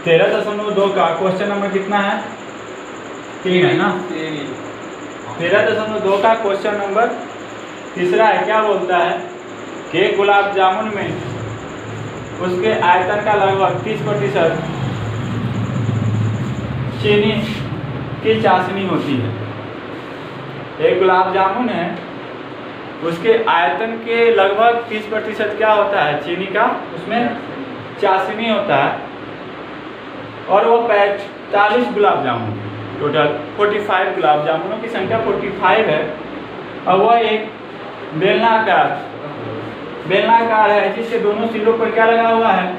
13.2 का question number कितना है? 3 है ना। 13.2 का क्वेश्चन नंबर तीसरा है। क्या बोलता है कि गुलाब जामुन में उसके आयतन का लगभग 30% चीनी की चाशनी होती है। एक गुलाब जामुन है, उसके आयतन के लगभग 30% क्या होता है? चीनी का उसमें चाशनी होता है। और वो 45 गुलाब जामुन, टोटल 45 गुलाब जामुनों की संख्या 45 है। और वह एक बेलनाकार है जिसके दोनों सिरों पर क्या लगा हुआ है?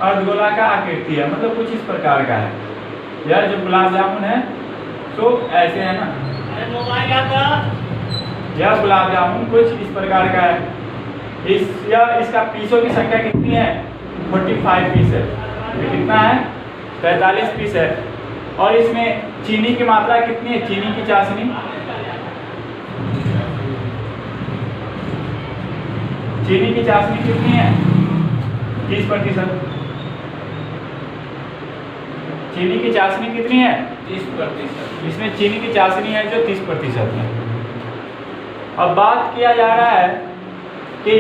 अर्धगोलाकार आकृति है, मतलब कुछ इस प्रकार का है। यह जो गुलाब जामुन है तो ऐसे है ना, यह गुलाब जामुन कुछ इस प्रकार का है। इसका पीसों की संख्या कितनी है? 45 पीस है। ये कितना है? 45 पीस है। और इसमें चीनी की मात्रा कितनी है? चीनी की चाशनी, चीनी की चाशनी कितनी है? 30%। चीनी की चाशनी कितनी है? 30%। इसमें चीनी की चाशनी है जो 30% है। अब बात किया जा रहा है कि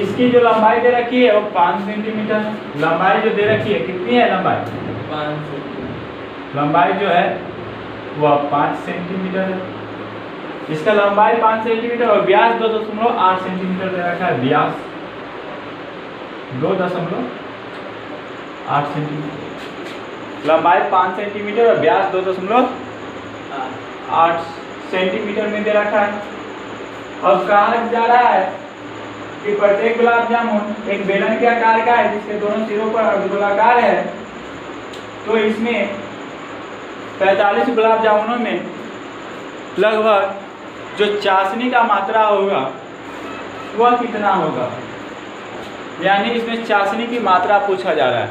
इसकी जो लंबाई दे रखी है वो 5 सेंटीमीटर। लंबाई जो दे रखी है कितनी है? लंबाई जो है वह 5 सेंटीमीटर है। इसका लंबाई 5 सेंटीमीटर और व्यास 2.8 सेंटीमीटर दे रखा है। व्यास 2.8 सेंटीमीटर, लंबाई 5 सेंटीमीटर और व्यास 2.8 सेंटीमीटर में दे रखा है। अब कहा जा रहा है कि प्रत्येक गुलाब जामुन एक बेलन के आकार का है जिसके दोनों सिरों पर अर्धगोलाकार है। तो इसमें 45 गुलाब जामुनों में लगभग जो चाशनी का मात्रा होगा वह कितना होगा? यानी इसमें चाशनी की मात्रा पूछा जा रहा है।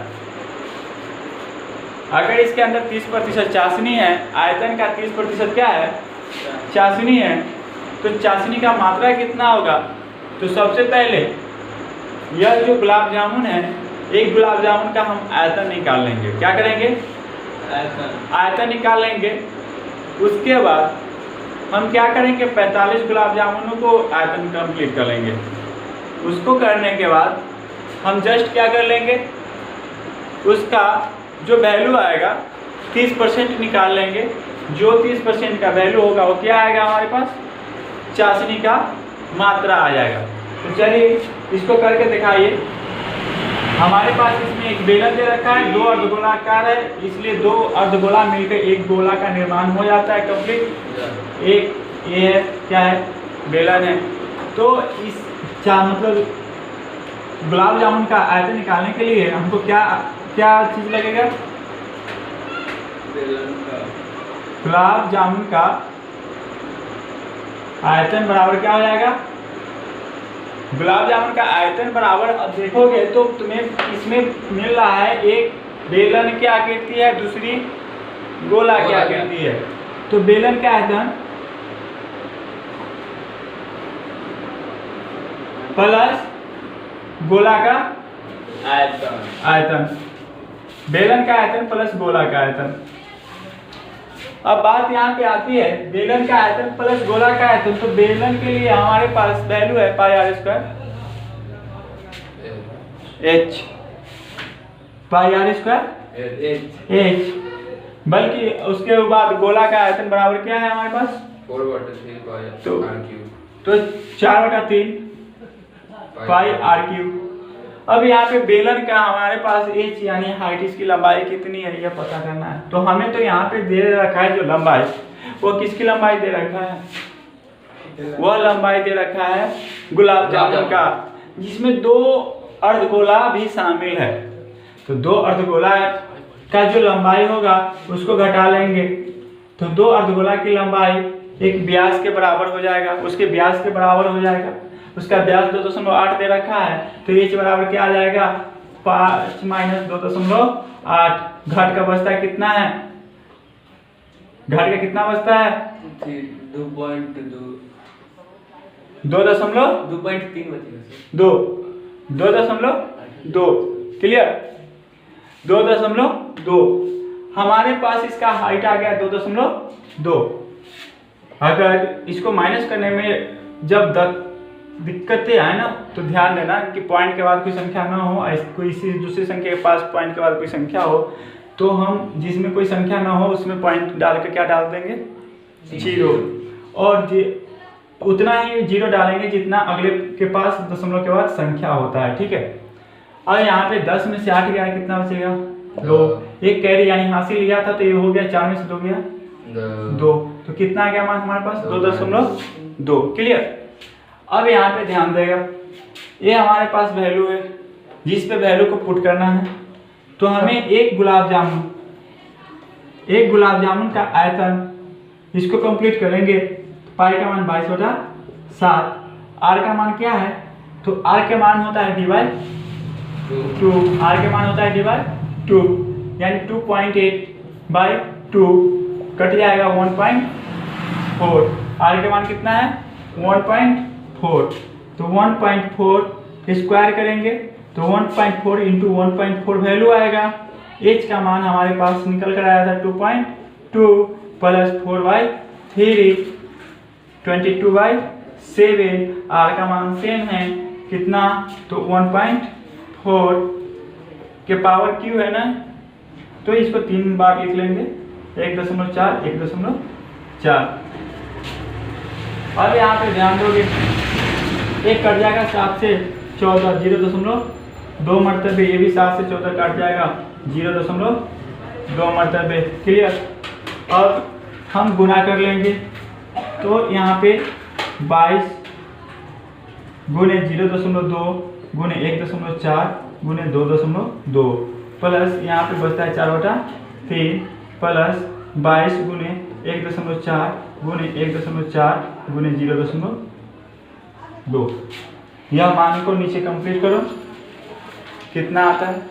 अगर इसके अंदर 30% चाशनी है, आयतन का 30% क्या है? चाशनी है, तो चाशनी का मात्रा कितना होगा? तो सबसे पहले यह जो गुलाब जामुन है, एक गुलाब जामुन का हम आयतन निकाल लेंगे। क्या करेंगे? आयतन निकाल लेंगे। उसके बाद हम क्या करेंगे? 45 गुलाब जामुनों को आयतन कंप्लीट कर लेंगे। उसको करने के बाद हम जस्ट क्या कर लेंगे? उसका जो वैल्यू आएगा 30% निकाल लेंगे। जो 30% का वैल्यू होगा वो क्या आएगा हमारे पास? चाशनी का मात्रा आ जाएगा। तो चलिए इसको करके दिखाइए। हमारे पास इसमें एक बेलन दे रखा है, 2 अर्धगोलाकार है, इसलिए 2 अर्धगोला मिलकर एक गोला का निर्माण हो जाता है कंप्लीट। एक ये है, क्या है? बेलन है। तो इस मतलब गुलाब जामुन का आयतन निकालने के लिए हमको क्या चीज लगेगा? गुलाब जामुन का आयतन बराबर क्या हो जाएगा? गुलाब जामुन का आयतन बराबर, अब देखोगे तो तुम्हें इसमें मिल रहा है एक बेलन की आकृति है, दूसरी गोला की आकृति है। तो बेलन का आयतन प्लस गोला का आयतन, बेलन का आयतन प्लस गोला का आयतन। अब बात यहाँ पे आती है बेलन का आयतन प्लस गोला का आयतन। तो बेलन के लिए हमारे पास वैल्यू है πr², h πr²h, बल्कि उसके बाद गोला का आयतन बराबर क्या है हमारे पास? 4/3 तो 4/3 πr³। अब यहाँ पे बेलन का हमारे पास h यानी हाइट, इसकी लंबाई कितनी है यह पता करना है। तो हमें तो यहाँ पे दे रखा है जो लंबाई, वो किसकी लंबाई दे रखा है? वह लंबाई दे रखा है गुलाब जामुन का, जिसमें 2 अर्धगोला भी शामिल है। तो 2 अर्धगोला का जो लंबाई होगा उसको घटा लेंगे। तो 2 अर्धगोला की लंबाई एक व्यास के बराबर हो जाएगा, उसके व्यास के बराबर हो जाएगा। उसका व्यास 2.8 दे रखा है, तो h बराबर क्या आ जाएगा? 5 - 2.8। घट का बचता कितना है? घट का कितना बचता है? 2.3 2.2 क्लियर। 2.2। हमारे पास इसका हाइट आ गया 2.2। अगर इसको माइनस करने में जब दिक्कतें आए ना तो ध्यान देना कि पॉइंट के बाद कोई संख्या ना हो, कोई इसी दूसरी संख्या के पास पॉइंट के बाद कोई संख्या हो तो हम जिसमें कोई संख्या ना हो उसमें पॉइंट डाल के क्या डाल देंगे, 0। और उतना ही 0 डालेंगे जितना अगले के पास दशमलव के बाद संख्या होता है, ठीक है। और यहाँ पे 10 में से 8 गया, कितना बचेगा, 2। एक कैरी यानी हासिल लिया था तो ये हो गया 4 में से 2 गया 2, तो कितना आ गया मान हमारे पास 2.2। क्लियर। अब यहाँ पे ध्यान देगा, ये हमारे पास वैल्यू है जिस पे वैल्यू को पुट करना है। तो हमें एक गुलाब जामुन का आयतन इसको कंप्लीट करेंगे। पाई का मान 22/7, आर का मान क्या है, तो आर के मान होता है d/2, आर के मान होता है d/2 यानी 2.8/2 कट जाएगा 1.4। आर के मान कितना है 1.4, तो 1.4 स्क्वायर करेंगे तो 1.4 इंटू 1.4 वैल्यू आएगा। एच का मान हमारे पास निकल कर आया था 2.2 प्लस 4/3 22/7। आर का मान सेम है कितना, तो 1.4 के पावर क्यू है ना, तो इसको 3 बार लिख लेंगे 1.4 1.4। अब यहाँ पे ध्यान दोगे एक कट जाएगा 7 से 14 0.2 मरतबे, ये भी 7 से 14 कट जाएगा 0.2 मरतबे। क्लियर। अब हम गुना कर लेंगे तो यहाँ पे 22 गुने 0.2 गुने 1.4 गुने 2.2 प्लस यहाँ पे बचता है 4/3 प्लस 22 गुने 1.4 गुने 1.4 गुने 0.2। यह मान को नीचे कंप्लीट करो कितना आता है।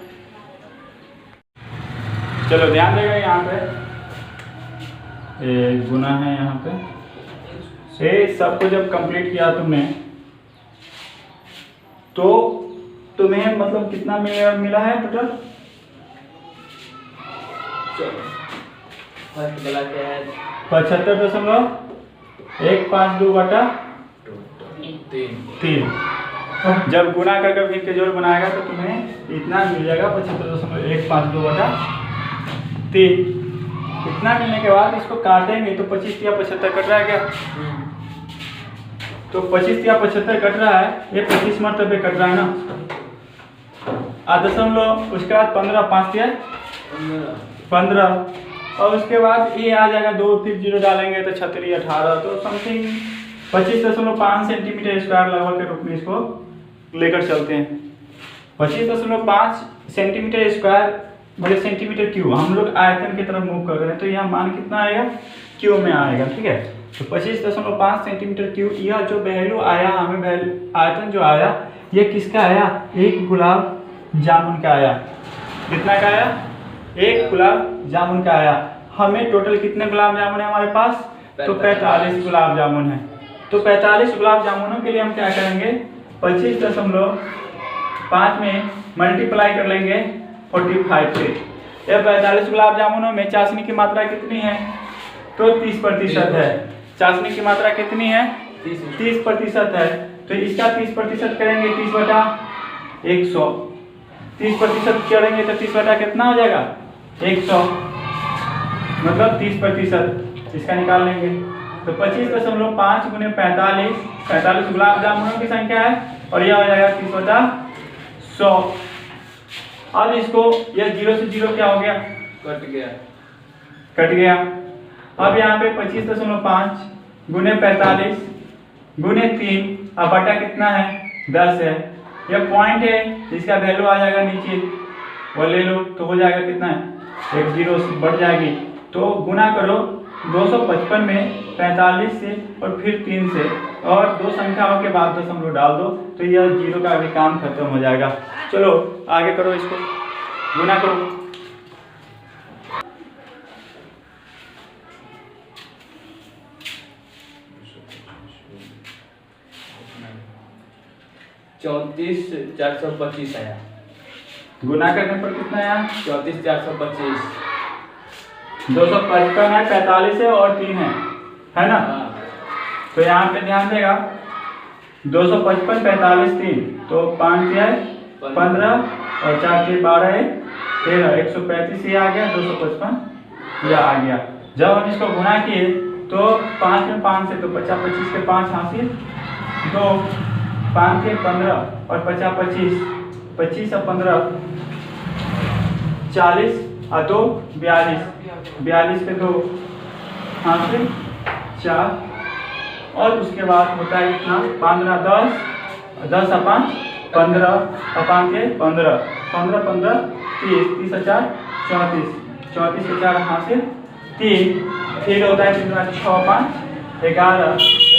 चलो ध्यान देगा यहाँ पे गुना है, यहाँ पे सबको जब कंप्लीट किया तुमने तो तुम्हें मतलब कितना मिला है टोटल, 75.152/3। जब गुना करके फिर के जोड़ बनाएगा तो तुम्हें इतना मिल जाएगा 75.152/3। इतना मिलने के बाद इसको काटेंगे तो 25 या 75 कट रहा है क्या, तो 25 या 75 कट रहा है, ये 25 मरतबे कट रहा है ना। दशमलव उसके बाद 15 5 या 15 और उसके बाद ये आ जाएगा 2, फिर 0 डालेंगे तो 36 18, तो समथिंग 25.5 सेंटीमीटर स्क्वायर लगभग के रूप में इसको लेकर चलते हैं। 25.5 सेंटीमीटर स्क्वायर बड़े सेंटीमीटर क्यू, हम लोग आयतन की तरफ मूव कर रहे हैं तो यह मान कितना आएगा, क्यू में आएगा, ठीक है। तो 25.5 सेंटीमीटर क्यू, यह जो वैल्यू आया हमें आयतन जो आया ये किसका आया, एक गुलाब जामुन का आया। कितना का आया, एक गुलाब जामुन का आया। हमें टोटल कितने गुलाब जामुन है हमारे पास, तो 45 गुलाब जामुन है। तो 45 गुलाब जामुनों के लिए हम क्या करेंगे, 25.5 में मल्टीप्लाई कर लेंगे 45 से। यह 45 गुलाब जामुनों में चाशनी की मात्रा कितनी है, तो 30% है। चाशनी की मात्रा कितनी है, 30% है। तो इसका 30% करेंगे 30/100, 30% करेंगे तो 30 कितना हो जाएगा 100, मतलब 30% इसका निकाल लेंगे। तो 25.5 गुने 45 गुलाब जामुनों की संख्या है और यह हो जाएगा 30/100। अब इसको यह 0 से 0 क्या हो गया, कट गया। अब यहाँ पे 25.5 गुने 45 गुने 3 अब बटा कितना है 10 है। यह पॉइंट है इसका वैल्यू आ जाएगा नीचे, वो ले लो तो हो जाएगा कितना है, एक 0 बढ़ जाएगी। तो गुना करो 255 में 45 से और फिर 3 से और 2 संख्याओं के बाद दशमलव डाल दो तो यह 0 का भी काम खत्म हो जाएगा। चलो आगे करो, इसको गुना करो। चौंतीस 425 आया। गुना करने पर कितना आया? 34,425। 255 है, 45 है और 3 है ना? तो यहाँ पे ध्यान देगा 255, 45, 3 तो 5 है 15 और 4 के 12 है 13, 135 ये आ गया, 255 यह आ गया। जब हम इसको गुना किए तो 5 में 5 से तो 50, 25 के 5 हासिल 2, 5 के 15 और 50, 25, 25 और 15 40 और 2 42, 42 के 2 हासिल 4 और उसके बाद होता है कितना? 15, 10, 10 और 5 15 और 5 के 15, 15, 15, 30, 30 और 4 34, 34 के 4 हासिल 3, फिर होता है कितना? 6, 5, 11,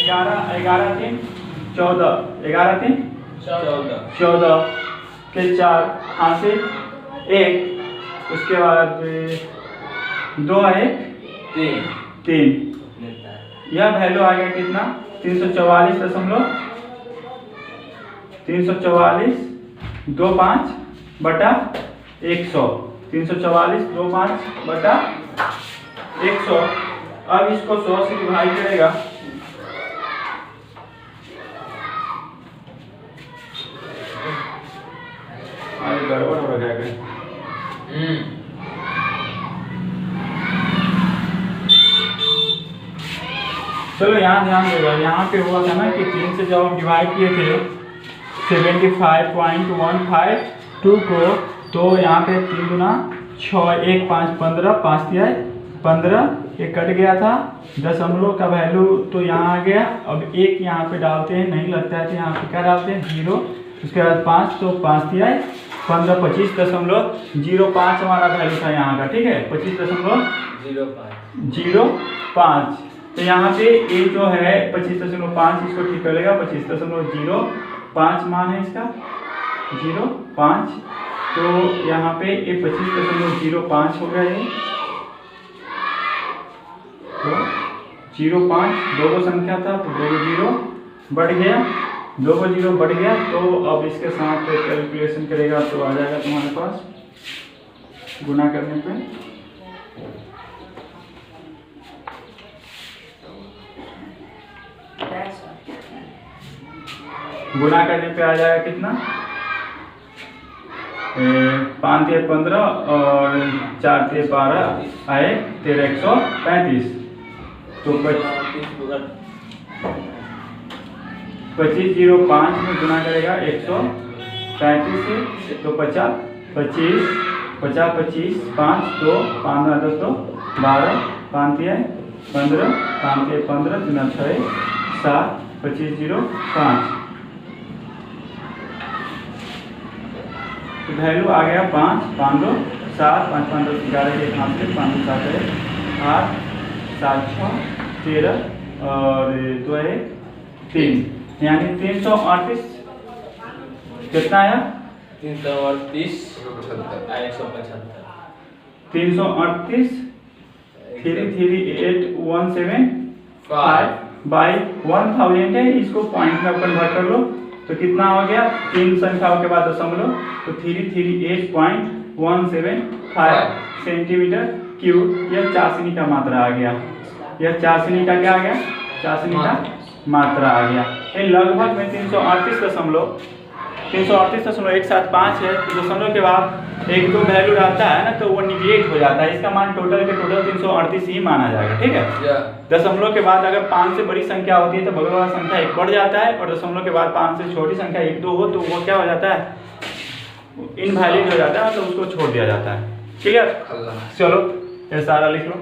11, 11, 3, 14, 11, 3, 14 के 4 हासिल 1, उसके बाद 2 है 3। यह वैल्यू आ गया कितना? 344.25 बटा 100, 344.25 बटा 100। अब इसको 100 से डिवाइड करेगा अरे गड़बड़ हो रहा है। चलो यहाँ ध्यान देगा, यहाँ पे हुआ था ना कि 3 से जब हम डिवाइड किए थे 75.152 को, तो यहाँ पे 3 गुना 6, 1, 5, 15, 5 दिया है 15, ये कट गया था दशमलव का वैल्यू तो यहाँ आ गया। अब 1 यहाँ पे डालते हैं, नहीं लगता है तो यहाँ पे क्या डालते हैं? 0, उसके बाद 5 तो 5 दिया है 15, 25.05 हमारा वैल्यू था यहाँ का, ठीक है 25.05। तो यहाँ पे ये जो है 25.5 इसको ठीक कर लेगा, 25.05 मान है इसका 05। तो यहाँ पे ये 25.05 हो गया ये, तो 05 दो संख्या था तो 2 0 बढ़ गया, 2 0 बढ़ गया। तो अब इसके साथ कैलकुलेशन करेगा तो आ जाएगा तुम्हारे पास गुना करने पे आ जाएगा कितना? 5 × 15 और 4 × 12 आए 13, 135। तो 25.05 में गुना करेगा 135 से तो 50, 25, 50, 25, 5, 2, 15, 10, 2, 12, 5 है 15, 5 के 15, 3 6 7, 25.05। तो वैल्यू आ गया 5, 5 2 7, 5 5 10 11 के 5 से 5 7 है 8, 7 6 13 और 2 है 3, यानी 338 कितना आया? 338 338.175 बाई 1000 है, इसको पॉइंट में कन्वर्ट कर लो तो कितना हो गया? 3 संख्याओं के बाद दशमलव, तो 338.175 सेंटीमीटर क्यूब। यह चाशनी का मात्रा आ गया, यह चाशनी का क्या आ गया? चाशनी का मात्रा आ गया। ये लगभग में 338.175 है। तो दशमलव के बाद 1 2 वैल्यू रहता है ना तो वो निगलेक्ट हो जाता है, इसका मान टोटल के टोटल 338 ही माना जाएगा, ठीक है। दशमलव के बाद अगर 5 से बड़ी संख्या होती है तो बगल वाला संख्या 1 बढ़ जाता है, और दशमलव के बाद 5 से छोटी संख्या 1 2 हो तो वो क्या हो जाता है? इनवैलिड हो जाता है, मतलब उसको छोड़ दिया जाता है। क्लियर? चलो ये सारा लिख लो।